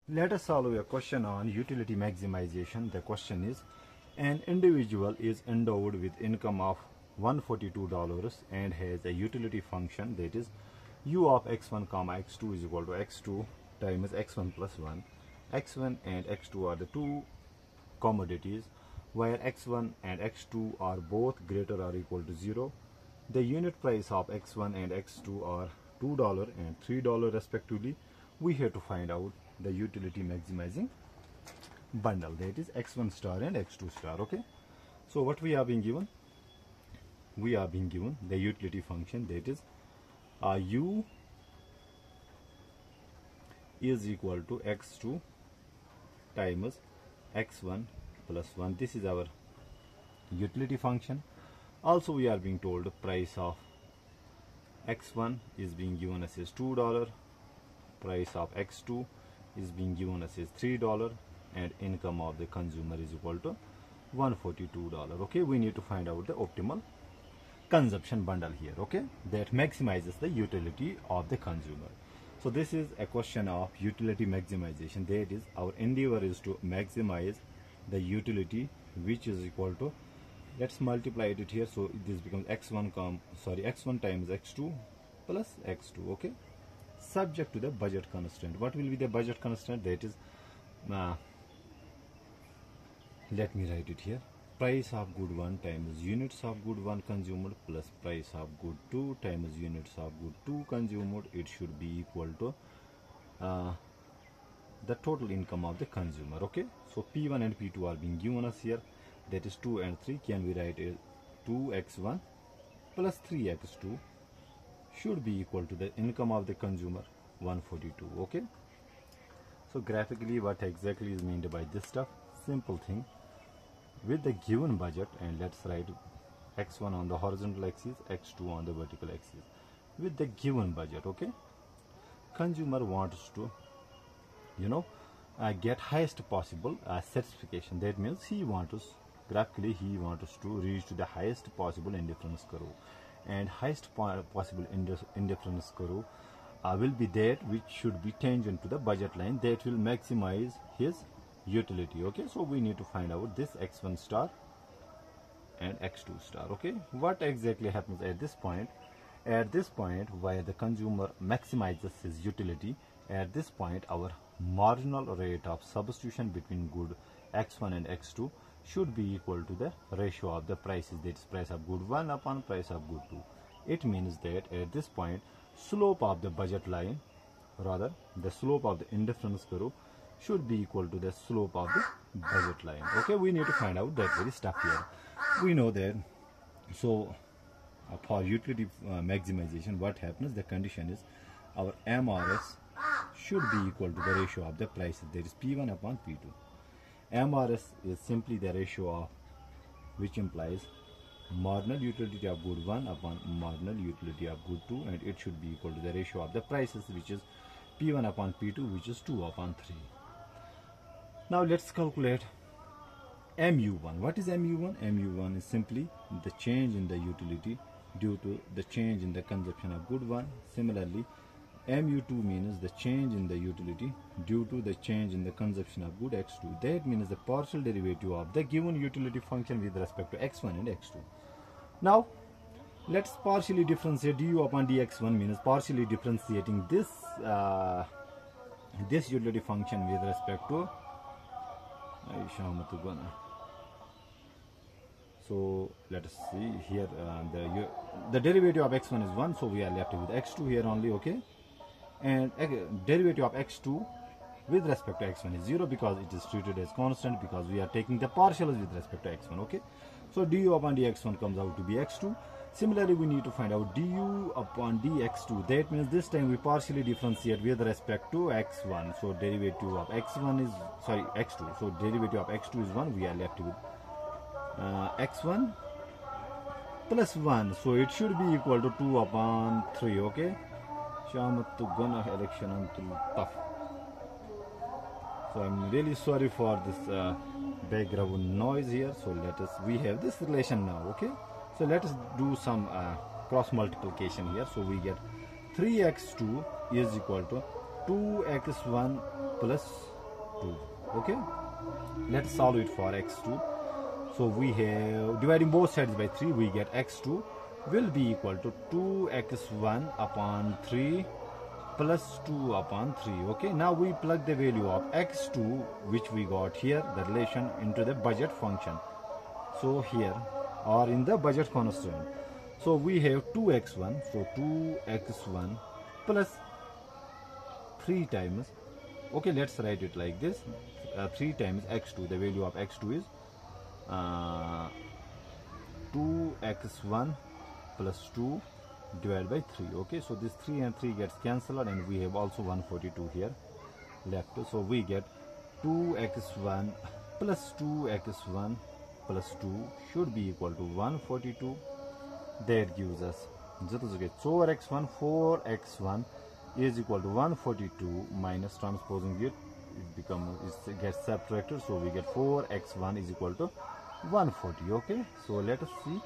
Let us solve a question on utility maximization. The question is, an individual is endowed with income of $142 and has a utility function, that is u of x1 comma x2 is equal to x2 times x1 plus 1. x1 and x2 are the two commodities where x1 and x2 are both greater or equal to 0. The unit price of x1 and x2 are $2 and $3 respectively. We have to find out the utility maximizing bundle, that is x1 star and x2 star. Okay, so what we are being given? We are being given the utility function, that is u is equal to x2 times x1 plus 1. This is our utility function. Also we are being told the price of x1 is being given as $2, price of x2 is being given as $3, and income of the consumer is equal to $142. Okay, we need to find out the optimal consumption bundle here, okay, that maximizes the utility of the consumer. So this is a question of utility maximization, that is our endeavor is to maximize the utility, which is equal to, let's multiply it here, so this becomes x1 times x2 plus x2, okay, subject to the budget constraint. What will be the budget constraint? That is let me write it here, price of good 1 times units of good 1 consumed plus price of good 2 times units of good 2 consumed. It should be equal to the total income of the consumer. Okay, so P1 and P2 are being given us here, that is 2 and 3. Can we write it 2x1 plus 3x2 should be equal to the income of the consumer 142. Okay, so graphically what exactly is meant by this stuff? Simple thing, with the given budget, and let's write x1 on the horizontal axis, x2 on the vertical axis. With the given budget, okay, consumer wants to get highest possible satisfaction. That means he wants to reach to the highest possible indifference curve, and highest possible indifference curve will be that which should be tangent to the budget line, that will maximize his utility. Okay, so we need to find out this x1 star and x2 star. Okay, what exactly happens at this point? At this point where the consumer maximizes his utility, at this point our marginal rate of substitution between good x1 and x2 should be equal to the ratio of the prices, that is price of good 1 upon price of good 2. It means that at this point slope of the budget line, rather the slope of the indifference curve, should be equal to the slope of the budget line. Okay, we need to find out that very stuff here. We know that. So for utility maximization, what happens? The condition is our MRS should be equal to the ratio of the prices, that is P1 upon P2. MRS is simply the ratio of, which implies marginal utility of good 1 upon marginal utility of good 2, and it should be equal to the ratio of the prices, which is P1 upon P2, which is 2 upon 3. Now let's calculate MU1. What is MU1? MU1 is simply the change in the utility due to the change in the consumption of good 1. Similarly, MU2 means the change in the utility due to the change in the consumption of good x2. That means the partial derivative of the given utility function with respect to x1 and x2. Now let's partially differentiate. Du upon dx1 means partially differentiating this this utility function with respect to so let us see here, the derivative of x1 is 1, so we are left with x2 here only. Okay, and derivative of x2 with respect to x1 is 0 because it is treated as constant, because we are taking the partials with respect to x1. Okay, so du upon dx1 comes out to be x2. Similarly, we need to find out du upon dx2. That means this time we partially differentiate with respect to x1. So derivative of x1 is x2. So derivative of x2 is 1. We are left with x1 plus 1. So it should be equal to 2 upon 3. Okay. Election tough. So I'm really sorry for this background noise here. So we have this relation now. Okay. So let us do some cross multiplication here. So we get 3x2 is equal to 2x1 plus 2. Okay, let's solve it for x2. So we have, dividing both sides by 3, we get x2 will be equal to 2x1 upon 3 plus 2 upon 3. Okay, now we plug the value of x2 which we got here, the relation, into the budget function. So here, or in the budget constant. So we have 2x1, so 2x1 plus 3 times, okay, let's write it like this, 3 times x2, the value of x2 is 2x1 plus 2 divided by 3. Okay, so this 3 and 3 gets cancelled, and we have also 142 here left. So we get 2x1 plus 2x1 plus 2 should be equal to 142. That gives us 4x1 is equal to 142 minus transposing it gets subtracted, so we get 4x1 is equal to 140. Okay, so let us see.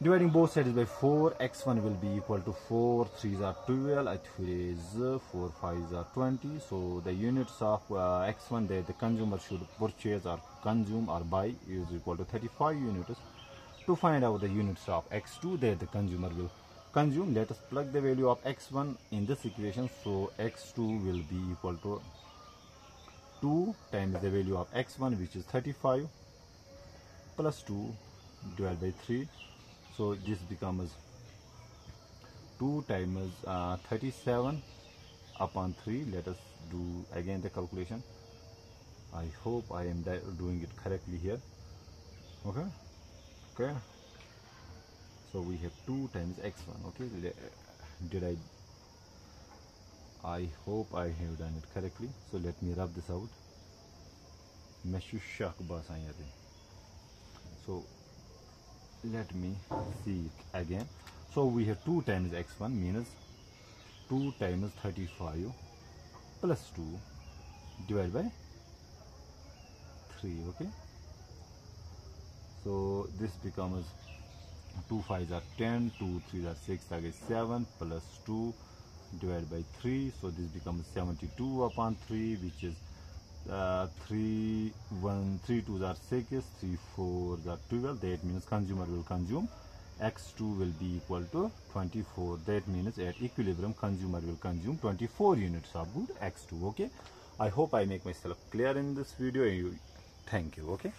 Dividing both sides by 4, x1 will be equal to 4 3s are 12, 3 is 4 5s are 20. So the units of x1 that the consumer should purchase or consume or buy is equal to 35 units. To find out the units of x2 that the consumer will consume, let us plug the value of x1 in this equation. So x2 will be equal to 2 times the value of x1, which is 35, plus 2 divided by 3. So this becomes 2 times 37 upon 3. Let us do again the calculation. I hope I am doing it correctly here. Okay. So we have 2 times x1. Okay, I hope I have done it correctly. So let me rub this out. So let me see it again. So we have 2 times x1 means 2 times 35 plus 2 divided by 3. Okay, so this becomes 2 5s are 10, 2 3s are 6, that is 7 plus 2 divided by 3. So this becomes 72 upon 3, which is 3 2s are 6, 3 4s are 12. That means consumer will consume x2 will be equal to 24. That means at equilibrium consumer will consume 24 units of good x2. Okay, I hope I make myself clear in this video. Thank you. Okay.